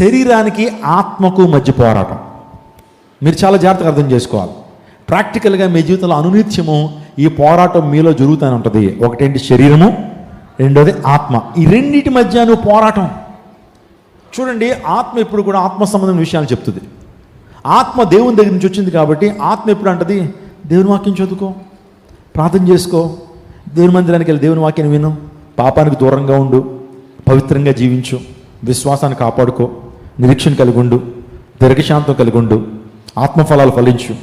శరీరానికి ఆత్మకు మధ్య పోరాటం. మీరు చాలా జాగ్రత్తగా అర్థం చేసుకోవాలి. ప్రాక్టికల్గా మీ జీవితంలో అనునిత్యము ఈ పోరాటం మీలో జరుగుతూనే ఉంటుంది. ఒకటేంటి శరీరము, రెండోది ఆత్మ. ఈ రెండింటి మధ్య నువ్వు పోరాటం. చూడండి, ఆత్మ ఎప్పుడు కూడా ఆత్మ సంబంధమైన విషయాలు చెప్తుంది. ఆత్మ దేవుని దగ్గర నుంచి వచ్చింది కాబట్టి ఆత్మ ఎప్పుడు అంటది, దేవుని వాక్యం చదువుకో, ప్రార్థన చేసుకో, దేవుని మందిరానికి వెళ్ళి దేవుని వాక్యం విను, పాపానికి దూరంగా ఉండు, పవిత్రంగా జీవించు, విశ్వాసాన్ని కాపాడుకో, నిరీక్షణ కలిగి ఉండు, దీర్ఘశాంతం కలిగి ఉండు, ఆత్మఫలాలు ఫలించు,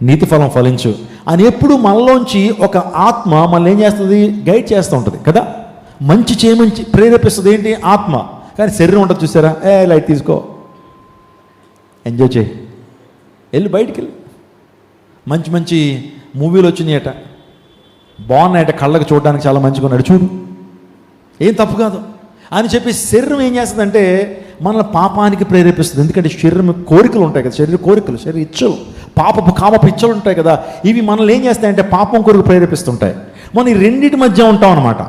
నీతి ఫలం ఫలించు అని ఎప్పుడు మనలోంచి ఒక ఆత్మ మనల్ని ఏం చేస్తుంది, గైడ్ చేస్తూ ఉంటుంది కదా. మంచి చేయమని ప్రేరేపిస్తుంది ఏంటి, ఆత్మ. కానీ శరీరం ఉంటుంది చూసారా, లైట్ తీసుకో, ఎంజాయ్ చేయి, వెళ్ళి బయటికి వెళ్ళి, మంచి మంచి మూవీలు వచ్చినాయట, బాగున్నాయట, కళ్ళకు చూడడానికి చాలా మంచిగా ఉన్నాడు, చూడు, ఏం తప్పు కాదు అని చెప్పి శరీరం ఏం చేస్తుందంటే మనల్ని పాపానికి ప్రేరేపిస్తుంది. ఎందుకంటే శరీరం కోరికలు ఉంటాయి కదా, శరీర కోరికలు, శరీర ఇచ్చలు, పాపపు కామపు ఇచ్చలు ఉంటాయి కదా, ఇవి మనల్ని ఏం చేస్తాయంటే పాపం కొరకు ప్రేరేపిస్తుంటాయి. మనం ఈ రెండింటి మధ్య ఉంటాం అన్నమాట.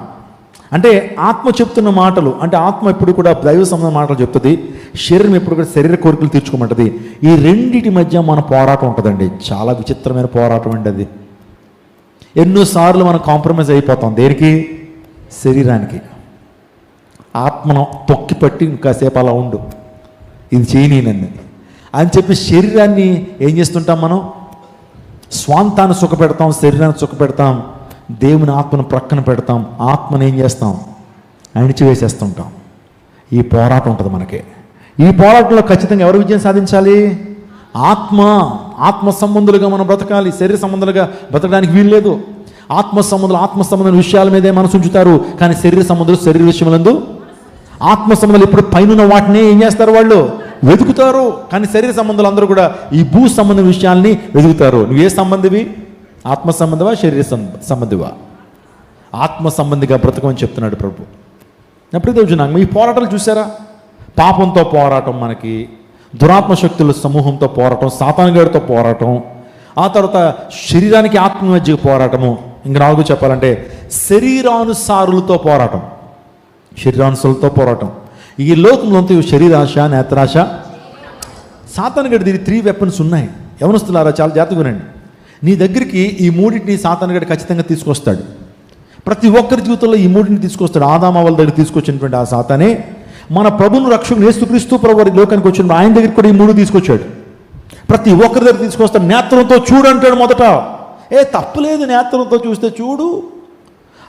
అంటే ఆత్మ చెప్తున్న మాటలు, అంటే ఆత్మ ఎప్పుడు కూడా దైవ సంబంధ మాటలు చెప్తుంది, శరీరం ఎప్పుడు కూడా శరీర కోరికలు తీర్చుకోమంటుంది. ఈ రెండింటి మధ్య మన పోరాటం ఉంటుందండి. చాలా విచిత్రమైన పోరాటం అండి అది. ఎన్నోసార్లు మనం కాంప్రమైజ్ అయిపోతాం. దేనికి? శరీరానికి. ఆత్మను తొక్కి పట్టి ఇంకాసేపు అలా ఉండు, ఇది చేయనీనన్ను అని చెప్పి శరీరాన్ని ఏం చేస్తుంటాం మనం, స్వాంతాన్ని సుఖపెడతాం, శరీరాన్ని సుఖపెడతాం, దేవుని ఆత్మను ప్రక్కన పెడతాం, ఆత్మను ఏం చేస్తాం, అణిచివేసేస్తుంటాం. ఈ పోరాటం ఉంటుంది మనకి. ఈ పోరాటంలో ఖచ్చితంగా ఎవరు విజయం సాధించాలి? ఆత్మ సంబంధులుగా మనం బ్రతకాలి. శరీర సంబంధాలుగా బ్రతకడానికి వీల్లేదు. ఆత్మ సంబంధం విషయాల మీదే మనసు ఉంచుతారు, కానీ శరీర సంబంధులు శరీర విషయములందు, ఆత్మ సంబంధాలు ఎప్పుడు పైన వాటిని ఏం చేస్తారు, వాళ్ళు వెతుకుతారు. కానీ శరీర సంబంధాలు అందరూ కూడా ఈ భూ సంబంధ విషయాల్ని వెతుకుతారు. నువ్వే సంబంధివి? ఆత్మ సంబంధివా, శరీర సంబంధివా? ఆత్మ సంబంధిగా బ్రతకమని చెప్తున్నాడు ప్రభు. ఎప్పుడైతే వచ్చినాక ఈ పోరాటాలు చూసారా? పాపంతో పోరాటం, మనకి దురాత్మ శక్తుల సమూహంతో పోరాటం, సాతానుగాడితో పోరాటం, ఆ తర్వాత శరీరానికి ఆత్మ మధ్య పోరాటము. ఇంక 4 చెప్పాలంటే శరీరానుసారులతో పోరాటం. శరీరానుసారులతో పోరాటం. ఈ లోకంలో శరీరాశ, నేత్రాశ, సాతానుగాడి దగ్గర 3 వెపన్స్ ఉన్నాయి. యవనస్తులారా చాలా జాగ్రత్తగా వినండి. నీ దగ్గరికి ఈ 3టిని సాతానుగాడు ఖచ్చితంగా తీసుకొస్తాడు. ప్రతి ఒక్కరి జీవితంలో ఈ 3టిని తీసుకొస్తాడు. ఆదామవ్వల దగ్గర తీసుకొచ్చినటువంటి ఆ సాతానే మన ప్రభువును రక్షకుడు యేసుక్రీస్తు ప్రభు లోకానికి వచ్చినప్పుడు ఆయన దగ్గరికి కూడా ఈ 3 తీసుకొచ్చాడు. ప్రతి ఒక్కరి దగ్గర తీసుకొస్తాడు. నేత్రంతో చూడు అంటాడు మొదట. తప్పులేదు, నేత్రంతో చూస్తే చూడు,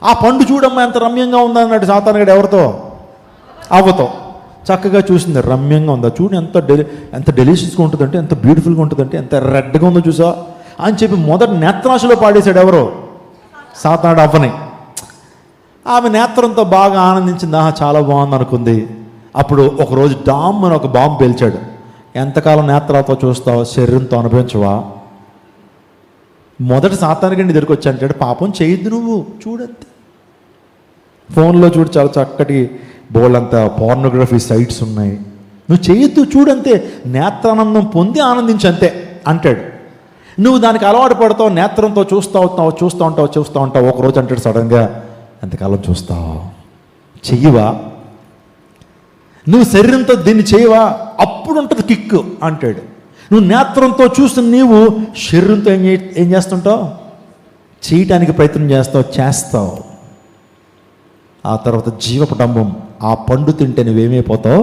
ఆ పండు చూడమ్మా ఎంత రమ్యంగా ఉందన్నాడు సాతానుగాడు. ఎవరితో? అవ్వతో. చక్కగా చూసింది, రమ్యంగా ఉందా చూడు, ఎంత డెలిషియస్గా ఉంటుందంటే, ఎంత బ్యూటిఫుల్గా ఉంటుందంటే, ఎంత రెడ్గా ఉందో చూసా అని చెప్పి మొదట నేత్రాశలో పాడేశాడు. ఎవరో? సాతానుడు అవ్వని. ఆమె నేత్రంతో బాగా ఆనందించింది, చాలా బాగుంది అనుకుంది. అప్పుడు ఒకరోజు డామ్ అని ఒక బాంబు పేల్చాడు. ఎంతకాలం నేత్రాలతో చూస్తావు, శరీరంతో అనుభవించవా? మొదట సాతానుగాడి దగ్గరికి వచ్చి అంటాడు, పాపం చేయొద్దు, నువ్వు చూడంతే, ఫోన్లో చూడు, చాలా చక్కటి బోల్డంతా పోర్నోగ్రఫీ సైట్స్ ఉన్నాయి, నువ్వు చేయొద్దు, చూడంతే, నేత్రానందం పొంది ఆనందించంతే అంటాడు. నువ్వు దానికి అలవాటు పడతావు, నేత్రంతో చూస్తూ ఉంటావు. ఒకరోజు అంటాడు సడన్గా, ఎంతకాలం చూస్తావు, చెయ్యవా? నువ్వు శరీరంతో దీన్ని చేయవా? అప్పుడు ఉంటుంది కిక్కు అంటాడు. నువ్వు నేత్రంతో చూస్తున్న నీవు శరీరంతో ఏం చేస్తుంటావు? చేయటానికి ప్రయత్నం చేస్తావు. ఆ తర్వాత జీవపడంబం, ఆ పండు తింటే నువ్వేమైపోతావు?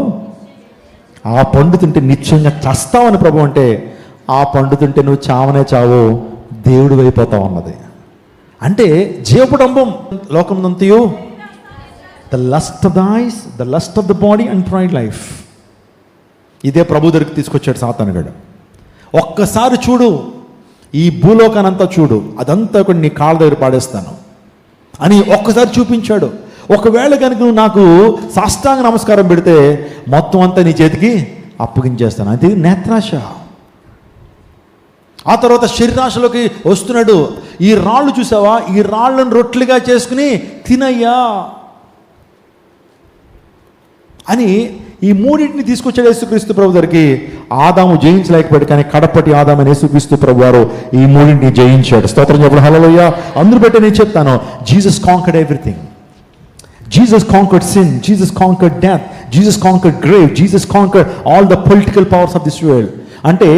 ఆ పండు తింటే నిశ్చయంగా చస్తావని ప్రభు అంటే, ఆ పండు తింటే నువ్వు చావనే చావు, దేవుడు అయిపోతావు అన్నది. అంటే జీవపడంబం లోకమంతయు, the lust of the eyes, the lust of the body and pride life. ఇదే ప్రభు దగ్గరికి తీసుకొచ్చాడు సాతానుగాడు. ఒక్కసారి చూడు, ఈ భూలోకానంతా చూడు, అదంతా కూడా నీ కాళ్ళ దగ్గర పాడేస్తాను అని ఒక్కసారి చూపించాడు. ఒకవేళ కనుక నువ్వు నాకు సాష్టాంగ నమస్కారం పెడితే మొత్తం అంతా నీ చేతికి అప్పగించేస్తాను. అది నేత్రాశ. ఆ తర్వాత శరీరాశలోకి వస్తున్నాడు. ఈ రాళ్ళు చూసావా, ఈ రాళ్ళను రొట్టెలుగా చేసుకుని తినయ్యా అని ఈ 3టిని తీసుకొచ్చాడు యేసుక్రీస్తు ప్రభు దగ్గరికి. ఆదాము జయించలేకపోయాడు, కానీ కడపటి ఆదాము అని యేసుక్రీస్తు ప్రభు వారు ఈ 3టిని జయించాడు. స్తోత్రం చెప్పండి, హల్లెలూయా. అందరూ బట్టి నేను చెప్తాను, Jesus conquered everything. Jesus conquered sin, Jesus conquered death, Jesus conquered grave, Jesus conquered all the political powers of this world. అంటే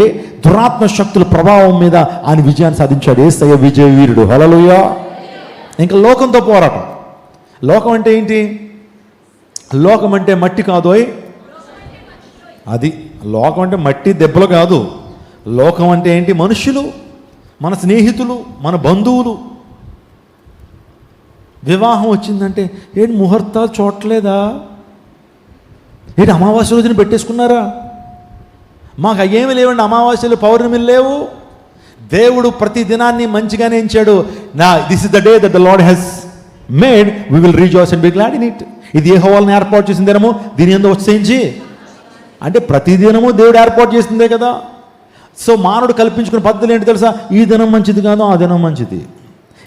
దురాత్మ శక్తుల ప్రభావం మీద ఆయన విజయాన్ని సాధించాడు. యేసయ్య విజయ వీరుడు. హల్లెలూయా. ఇంకా లోకంతో పోరాటం. లోకం అంటే ఏంటి? లోకం అంటే మట్టి కాదోయ్. అది లోకం అంటే మట్టి దెబ్బలు కాదు. లోకం అంటే ఏంటి? మనుషులు, మన స్నేహితులు, మన బంధువులు. వివాహం వచ్చిందంటే ఏంటి ముహూర్తాలు చూడలేదా? ఏంటి అమావాస్య రోజున పెట్టేసుకున్నారా? మాకు అయ్యేమి లేవండి, అమావాస్యలు పౌర్ణమిలు లేవు. దేవుడు ప్రతి దినాన్ని మంచిగానే ఎంచాడు. This is the day that the Lord has made, we will rejoice and be glad in it. ఇది యెహోవాను ఏర్పాటు చేసిన దినము, దీని యందు ఉత్సహించి. అంటే ప్రతి దినము దేవుడు ఏర్పాటు చేసిందే కదా. సో మానవుడు కల్పించుకున్న పద్ధతులు ఏంటి తెలుసా? ఈ దినం మంచిది కాదు, ఆ దినం మంచిది.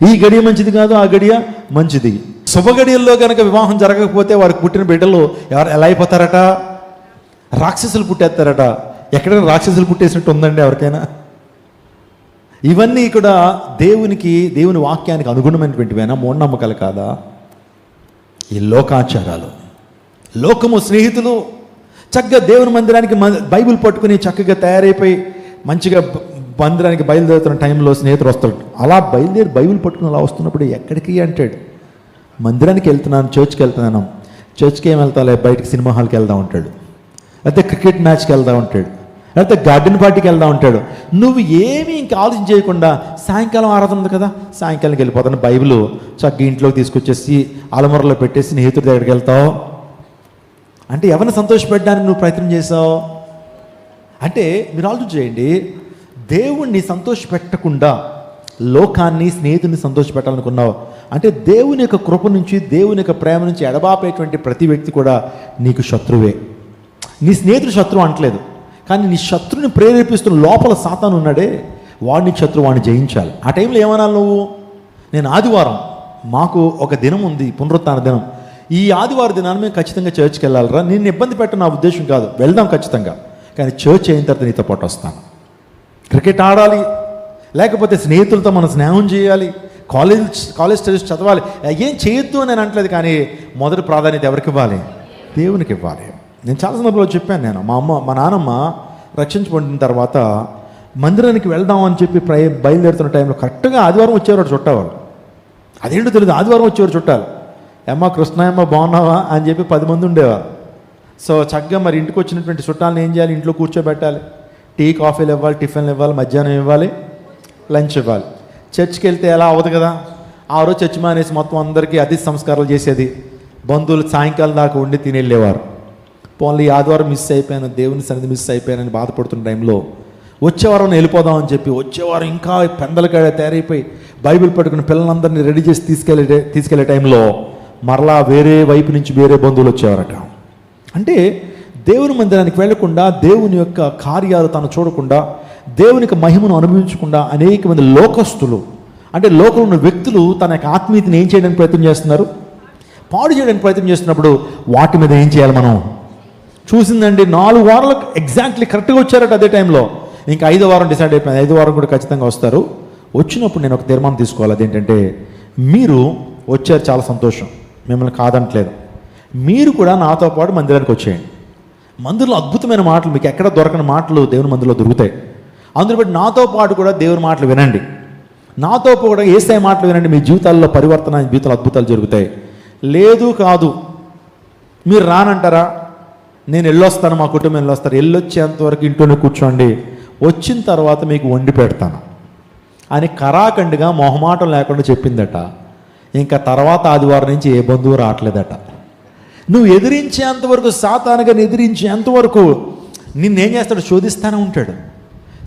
ఈ గడియ మంచిది కాదు, ఆ గడియ మంచిది. శుభగడియల్లో కనుక వివాహం జరగకపోతే వారికి పుట్టిన బిడ్డలు ఎలా అయిపోతారట? రాక్షసులు పుట్టేస్తారట. ఎక్కడైనా రాక్షసులు పుట్టేసినట్టు ఉందండి ఎవరికైనా? ఇవన్నీ కూడా దేవుని వాక్యానికి అనుగుణమైనటువంటివేనా? మూఢనమ్మకాలు కాదా? ఈ లోకాచారాలు. లోకము స్నేహితులు చక్కగా దేవుని మందిరానికి బైబిల్ పట్టుకుని చక్కగా తయారైపోయి మంచిగా మందిరానికి బయలుదేరుతున్న టైంలో స్నేహితుడు వస్తాడు. అలా బయలుదేరి బైబిల్ పట్టుకుని అలా వస్తున్నప్పుడు ఎక్కడికి అంటాడు? మందిరానికి వెళ్తున్నాను, చర్చ్కి వెళ్తున్నాను. చర్చ్కి ఏం వెళ్తాలే, బయటకు సినిమా హాల్కి వెళ్దాం ఉంటాడు, లేకపోతే క్రికెట్ మ్యాచ్కి వెళ్దాం ఉంటాడు, లేకపోతే గార్డెన్ పార్టీకి వెళ్దాం ఉంటాడు. నువ్వు ఏమీ ఇంకా ఆలోచన చేయకుండా సాయంకాలం ఆరాధన ఉంది కదా, సాయంకాలంకి వెళ్ళిపోతాను, బైబిల్ చక్కగా ఇంట్లోకి తీసుకొచ్చేసి అలమరలో పెట్టేసి స్నేహితుడి దగ్గరికి వెళ్తావు. అంటే ఎవరిని సంతోషపెట్టడానికి నువ్వు ప్రయత్నం చేసావు? అంటే మీరు ఆలోచన చేయండి, దేవుణ్ణి సంతోషపెట్టకుండా లోకాన్ని, స్నేహితుడిని సంతోషపెట్టాలనుకున్నావు అంటే దేవుని యొక్క కృప నుంచి, దేవుని యొక్క ప్రేమ నుంచి ఎడబాపేటువంటి ప్రతి వ్యక్తి కూడా నీకు శత్రువే. నీ స్నేహితుడు శత్రువు అంటలేదు, కానీ నీ శత్రుని ప్రేరేపిస్తున్న లోపల సాతాను ఉన్నాడే, వాడిని శత్రువు, వాడిని జయించాలి. ఆ టైంలో ఏమనాలి నువ్వు? నేను ఆదివారం, మాకు ఒక దినం ఉంది, పునరుత్థాన దినం, ఈ ఆదివారం దినాన్ని మేము ఖచ్చితంగా చర్చ్కి వెళ్ళాలరా. నేను ఇబ్బంది పెట్టడం నా ఉద్దేశం కాదు, వెళ్దాం ఖచ్చితంగా, కానీ చర్చ్ అయిన తర్వాత నీతో పాటు వస్తాను. క్రికెట్ ఆడాలి, లేకపోతే స్నేహితులతో మనం స్నేహం చేయాలి, కాలేజ్ స్టడీస్ చదవాలి, ఏం చేయొద్దు అని నేను అంటలేదు, కానీ మొదటి ప్రాధాన్యత ఎవరికి ఇవ్వాలి? దేవునికి ఇవ్వాలి. నేను చాలా సందర్భంలో చెప్పాను. మా నాన్నమ్మ రక్షించబడిన తర్వాత మందిరానికి వెళ్దాం అని చెప్పి బయలుదేరుతున్న టైంలో కరెక్ట్గా ఆదివారం వచ్చేవారు చుట్టావారు. అదేంటో తెలియదు, ఆదివారం వచ్చేవారు చుట్టాలు. అమ్మ కృష్ణాయమ్మ బాగున్నావా అని చెప్పి 10 మంది ఉండేవారు. సో చక్కగా మరి ఇంటికి వచ్చినటువంటి చుట్టాలను ఏం చేయాలి? ఇంట్లో కూర్చోబెట్టాలి, టీ కాఫీలు ఇవ్వాలి, టిఫిన్లు ఇవ్వాలి, మధ్యాహ్నం ఇవ్వాలి, లంచ్ ఇవ్వాలి. చర్చ్కి వెళ్తే ఎలా అవ్వదు కదా. ఆ రోజు చర్చ్ మానేసి మొత్తం అందరికీ అతిథి సంస్కారాలు చేసేది. బంధువులు సాయంకాలం దాకా ఉండి తిని వెళ్ళేవారు. పోన్లీ ఆదివారం మిస్ అయిపోయాను, దేవుని సన్నిధి మిస్ అయిపోయానని బాధపడుతున్న టైంలో వచ్చేవారం వెళ్ళిపోదామని చెప్పి వచ్చేవారం ఇంకా పెందలకాడ తయారైపోయి బైబిల్ పట్టుకుని పిల్లలందరినీ రెడీ చేసి తీసుకెళ్లే టైంలో మరలా వేరే వైపు నుంచి వేరే బంధువులు వచ్చేవారట. అంటే దేవుని మందిరానికి వెళ్లకుండా, దేవుని యొక్క కార్యాలు తాను చూడకుండా, దేవునికి మహిమను అనుభవించకుండా అనేక మంది లోకస్తులు, అంటే లోకంలో ఉన్న వ్యక్తులు తన యొక్క ఆత్మీయతను ఏం చేయడానికి ప్రయత్నం చేస్తున్నారు? పాడు చేయడానికి ప్రయత్నం చేస్తున్నప్పుడు వాటి మీద ఏం చేయాలి? మనం చూసిందండి 4 వారాలకు ఎగ్జాక్ట్లీ కరెక్ట్గా వచ్చారట. అదే టైంలో ఇంకా 5వ వారం డిసైడ్ అయిపోయింది, 5వ వారం కూడా ఖచ్చితంగా వస్తారు. వచ్చినప్పుడు నేను ఒక తీర్మానం తీసుకోవాలి. అదేంటంటే, మీరు వచ్చారు చాలా సంతోషం, మిమ్మల్ని కాదంటలేదు, మీరు కూడా నాతో పాటు మందిరానికి వచ్చేయండి. మందిరంలో అద్భుతమైన మాటలు, మీకు ఎక్కడ దొరకని మాటలు దేవుని మందిరంలో దొరుకుతాయి. అందులో బట్టి నాతో పాటు కూడా దేవుని మాటలు వినండి, నాతో కూడా యేసయ్య మాటలు వినండి. మీ జీవితాల్లో పరివర్తన, జీవితాలు అద్భుతాలు జరుగుతాయి. లేదు కాదు మీరు రానంటారా? నేను వెళ్ళొస్తాను, మా కుటుంబం వెళ్ళొస్తారు, వెళ్ళొచ్చేంతవరకు ఇంట్లోనే కూర్చోండి, వచ్చిన తర్వాత మీకు వండి పెడతాను అని కరాఖండిగా మొహమాటం లేకుండా చెప్పిందట. ఇంకా తర్వాత ఆదివారం నుంచి ఏ బంధువు రావట్లేదట. నువ్వు ఎదిరించేంతవరకు, సాతానుగాని ఎదిరించేంతవరకు నిన్నేం చేస్తాడు? శోధిస్తానే ఉంటాడు.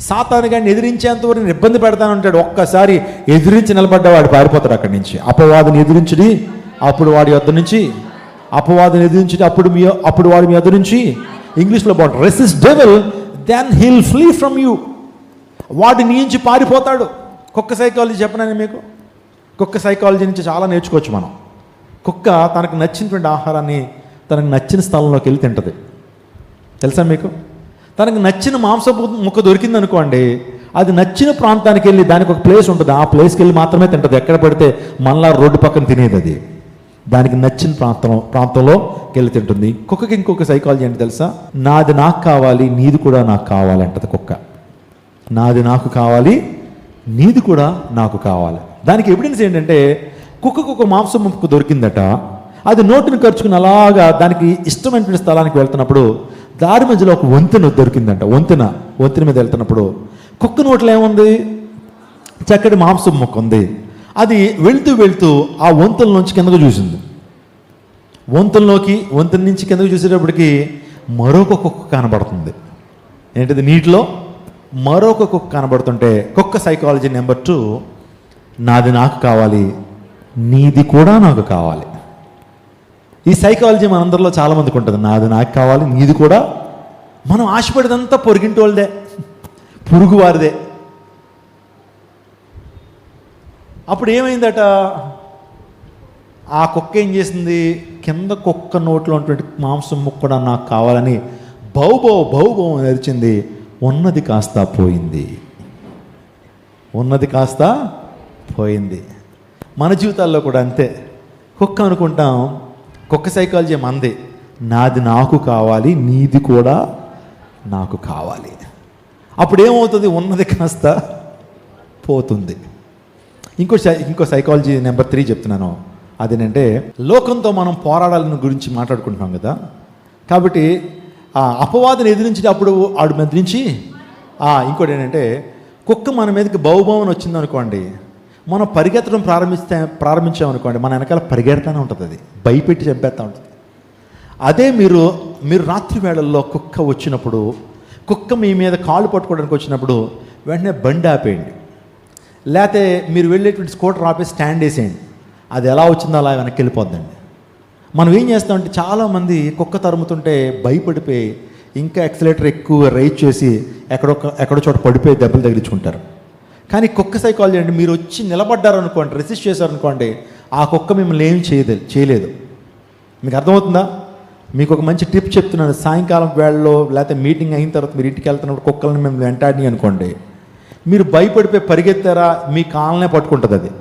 సాతానుగాని ఎదిరించేంతవరకు నేను ఇబ్బంది పెడతానే ఉంటాడు. ఒక్కసారి ఎదిరించి నిలబడ్డవాడు పారిపోతాడు అక్కడి నుంచి. అపవాదిని ఎదిరించుడి, అప్పుడు వాడి యొద్ద నుంచి, అపవాదిని ఎదిరించుడి, అప్పుడు వాడి మీ యొద్ద నుంచి. ఇంగ్లీష్లో బాగుంటుంది, resist devil then he'll flee from you. వాడి నీ నుంచి పారిపోతాడు. కుక్క సైకాలజీ చెప్పనని మీకు, కుక్క సైకాలజీ నుంచి చాలా నేర్చుకోవచ్చు మనం. కుక్క తనకు నచ్చినటువంటి ఆహారాన్ని తనకు నచ్చిన స్థలంలోకి వెళ్ళి తింటుంది. తెలుసా మీకు? తనకు నచ్చిన మాంసపు ముక్క దొరికింది అనుకోండి, అది నచ్చిన ప్రాంతానికి వెళ్ళి, దానికి ఒక ప్లేస్ ఉంటుంది, ఆ ప్లేస్కి వెళ్ళి మాత్రమే తింటుంది. ఎక్కడ పడితే మనలా రోడ్డు పక్కన తినేది అది. దానికి నచ్చిన ప్రాంతంలో వెళ్ళి తింటుంది. కుక్కకి ఇంకొక సైకాలజీ ఏంటి తెలుసా? నాది నాకు కావాలి, నీది కూడా నాకు కావాలి అంటది కుక్క. నాది నాకు కావాలి, నీది కూడా నాకు కావాలి. దానికి ఎవిడెన్స్ ఏంటంటే, కుక్కకు ఒక మాంసం ముక్క దొరికిందట. అది నోటిని ఖర్చుకుని అలాగా దానికి ఇష్టమైన స్థలానికి వెళ్తున్నప్పుడు దారి మధ్యలో ఒక వంతెన దొరికిందంట. వంతెన మీద వెళ్తున్నప్పుడు కుక్క నోట్లో ఏముంది? చక్కటి మాంసం ముక్క ఉంది. అది వెళ్తూ ఆ వంతెన నుంచి కిందకు చూసింది. వంతెన నుంచి కిందకు చూసేటప్పటికి మరొక కుక్క కనబడుతుంది. ఏంటిది? నీటిలో మరొక కుక్క కనబడుతుంటే కుక్క సైకాలజీ నెంబర్ 2, నాది నాకు కావాలి, నీది కూడా నాకు కావాలి. ఈ సైకాలజీ మనందరిలో చాలామందికి ఉంటుంది. నాది నాకు కావాలి, నీది కూడా. మనం ఆశపడేదంతా పొరిగింటి వాళ్ళదే, పురుగు వారిదే. అప్పుడు ఏమైందట? ఆ కుక్క ఏం చేసింది? కింద కుక్క నోట్లో ఉన్నటువంటి మాంసం ముక్క కూడా నాకు కావాలని బౌ అరిచింది. ఉన్నది కాస్త పోయింది. మన జీవితాల్లో కూడా అంతే. కుక్క అనుకుంటాం, కుక్క సైకాలజీ మంది, నాది నాకు కావాలి, నీది కూడా నాకు కావాలి. అప్పుడు ఏమవుతుంది? ఉన్నది కాస్త పోతుంది. ఇంకో సైకాలజీ నెంబర్ 3 చెప్తున్నాను. అదేంటంటే, లోకంతో మనం పోరాడాలని గురించి మాట్లాడుకుంటున్నాం కదా. కాబట్టి ఆ అపవాదిని ఎదిరించేటప్పుడు ఆడు మీద నుంచి ఇంకోటి ఏంటంటే, కుక్క మన మీదకి బౌబౌని వచ్చిందనుకోండి, మనం పరిగెత్తడం ప్రారంభించామనుకోండి, మన వెనకాల పరిగెడతానే ఉంటుంది. అది భయపెట్టి చంపేస్తూ ఉంటుంది. అదే మీరు రాత్రి వేళల్లో కుక్క వచ్చినప్పుడు, కుక్క మీ మీద కాళ్ళు పట్టుకోవడానికి వచ్చినప్పుడు వెంటనే బండి ఆపేయండి. లేకపోతే మీరు వెళ్ళేటువంటి స్కూటర్ ఆపే స్టాండ్ వేసేయండి. అది ఎలా వచ్చిందో అలా వెనక్కి వెళ్ళిపోద్దండి. మనం ఏం చేస్తామంటే, చాలామంది కుక్క తరుముతుంటే భయపడిపోయి ఇంకా యాక్సిలేటర్ ఎక్కువ రైజ్ చేసి ఎక్కడో చోట పడిపోయి దెబ్బలు తగిలించుకుంటారు. కానీ కుక్క సైకాలజీ అంటే, మీరు వచ్చి నిలబడ్డారనుకోండి, రెసిస్ట్ చేశారనుకోండి, ఆ కుక్క మిమ్మల్ని ఏమి చేయలేదు. మీకు అర్థమవుతుందా? మీకు ఒక మంచి టిప్ చెప్తున్నాను. సాయంకాలం వేళలో లేకపోతే మీటింగ్ అయిన తర్వాత మీరు ఇంటికి వెళ్తున్నప్పుడు కుక్కలను మేము వెంటాడిని అనుకోండి, మీరు భయపడిపోయి పరిగెత్తారా, మీ కాళ్ళనే పట్టుకుంటుంది అది.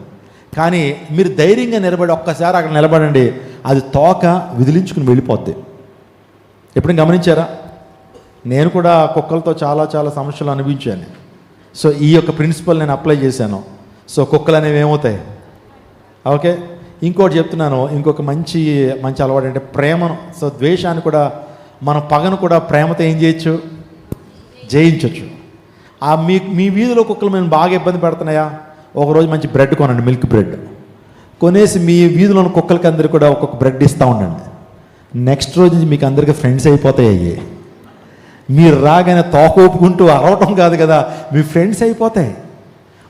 కానీ మీరు ధైర్యంగా నిలబడి ఒక్కసారి అక్కడ నిలబడండి, అది తోక విదిలించుకుని వెళ్ళిపోద్ది. ఎప్పుడు గమనించారా? నేను కూడా కుక్కలతో చాలా సమస్యలు అనుభవించాను. సో ఈ యొక్క ప్రిన్సిపల్ నేను అప్లై చేశాను. సో కుక్కలు అనేవి ఏమవుతాయి? ఓకే. ఇంకోటి చెప్తున్నాను, ఇంకొక మంచి అలవాటు అంటే ప్రేమను. సో ద్వేషాన్ని కూడా, మన పగను కూడా ప్రేమతో ఏం చేయొచ్చు? జయించవచ్చు. మీ వీధిలో కుక్కలు మేము బాగా ఇబ్బంది పెడుతున్నాయా? ఒకరోజు మంచి బ్రెడ్ కొనండి, మిల్క్ బ్రెడ్ కొనేసి మీ వీధిలో ఉన్న కుక్కలకి అందరికీ కూడా ఒక్కొక్క బ్రెడ్ ఇస్తూ ఉండండి. నెక్స్ట్ రోజు నుంచి మీకు అందరికీ ఫ్రెండ్స్ అయిపోతాయి. మీరు రాగానే తోక ఊపుకుంటూ అరవటం కాదు కదా, మీ ఫ్రెండ్స్ అయిపోతాయి.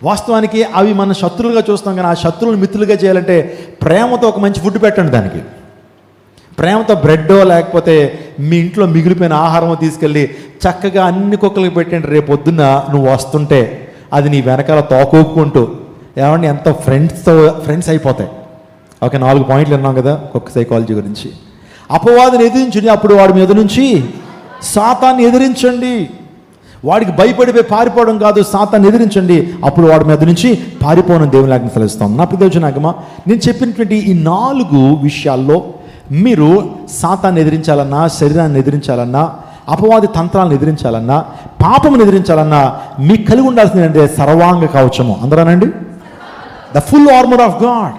వాస్తవానికి అవి మన శత్రువులుగా చూస్తాం, కానీ ఆ శత్రువులు మిత్రులుగా చేయాలంటే ప్రేమతో ఒక మంచి ఫుడ్ పెట్టండి. దానికి ప్రేమతో బ్రెడ్డో లేకపోతే మీ ఇంట్లో మిగిలిపోయిన ఆహారమో తీసుకెళ్ళి చక్కగా అన్ని కుక్కలకి పెట్టండి. రేపు పొద్దున్న నువ్వు వస్తుంటే అది నీ వెనకాల తోకూపుకుంటూ ఏమండి ఎంత ఫ్రెండ్స్ అయిపోతాయి. ఓకే, 4 పాయింట్లు విన్నాం కదా కుక్క సైకాలజీ గురించి. అపవాదిని ఎదిరించండి, అప్పుడు వాడి మీద నుంచి సాతాన్ని ఎదిరించండి. వాడికి భయపడిపోయి పారిపోవడం కాదు, సాతాన్ని ఎదిరించండి, అప్పుడు వాడి మీద నుంచి పారిపోవడం దేవుని ఆజ్ఞ సెలవిస్తాం. నా ప్రియదేవజనాగమా, నేను చెప్పినటువంటి ఈ 4 విషయాల్లో మీరు సాతాన్ని ఎదిరించాలన్నా, శరీరాన్ని ఎదిరించాలన్నా, అపవాది తంత్రాలను ఎదిరించాలన్నా, పాపమును ఎదిరించాలన్నా మీకు కలిగి ఉండాల్సింది అంటే సర్వాంగ కవచము. అందరానండి, the full armour of God.